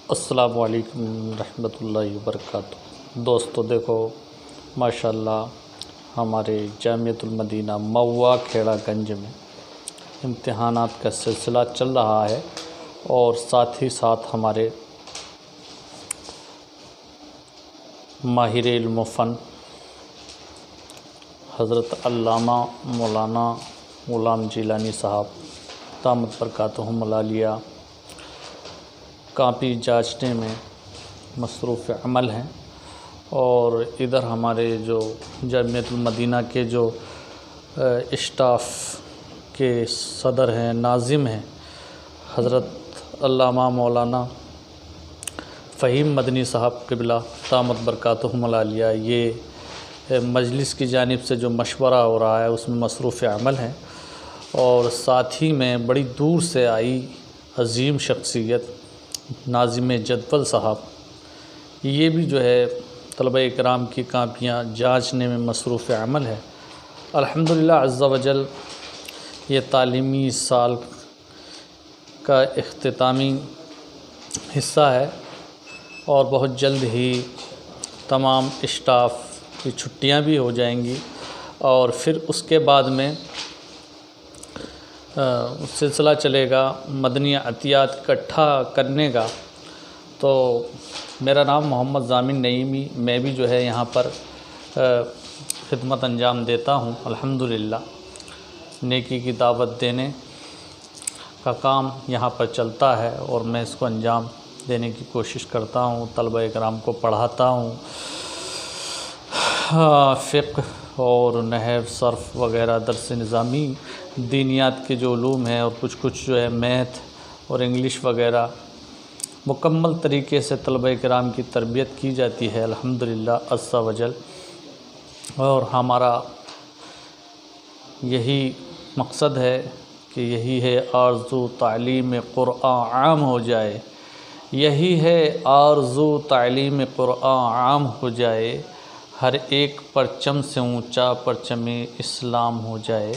السلام علیکم رحمۃ اللہ وبرکاتہ۔ دوستو دیکھو ماشاءاللہ ہمارے جامعۃ المدینہ موا کھیڑا گنج میں امتحانات کا سلسلہ چل رہا ہے، اور ساتھ ہی ساتھ ہمارے ماہر علم و فن حضرت علامہ مولانا غلام جیلانی صاحب دامت برکاتہم العالیہ کاپی جانچنے میں مصروف عمل ہیں، اور ادھر ہمارے جو جامعۃ المدینہ کے جو اسٹاف کے صدر ہیں، ناظم ہیں، حضرت علامہ مولانا فہیم مدنی صاحب قبلہ دامت برکاتہم العالیہ، یہ مجلس کی جانب سے جو مشورہ ہو رہا ہے اس میں مصروف عمل ہیں، اور ساتھ ہی میں بڑی دور سے آئی عظیم شخصیت ناظم جدول صاحب، یہ بھی جو ہے طلبہ اکرام کی کاپیاں جانچنے میں مصروف عمل ہے۔ الحمدللہ عز و جل یہ تعلیمی سال کا اختتامی حصہ ہے، اور بہت جلد ہی تمام اسٹاف کی چھٹیاں بھی ہو جائیں گی، اور پھر اس کے بعد میں سلسلہ چلے گا مدنی عطیات اکٹھا کرنے کا۔ تو میرا نام محمد ضامن نعیمی، میں بھی جو ہے یہاں پر خدمت انجام دیتا ہوں۔ الحمدللہ نیکی کی دعوت دینے کا کام یہاں پر چلتا ہے، اور میں اس کو انجام دینے کی کوشش کرتا ہوں، طلبہ اکرام کو پڑھاتا ہوں، فقہ اور نحو صرف وغیرہ درس نظامی دینیات کے جو علوم ہیں، اور کچھ جو ہے میتھ اور انگلش وغیرہ مکمل طریقے سے طلبہ اکرام کی تربیت کی جاتی ہے الحمدللہ عز و جل۔ اور ہمارا یہی مقصد ہے کہ یہی ہے آرزو تعلیم قرآن عام ہو جائے، یہی ہے آرزو تعلیم قرآن عام ہو جائے، ہر ایک پرچم سے اونچا پرچم اسلام ہو جائے۔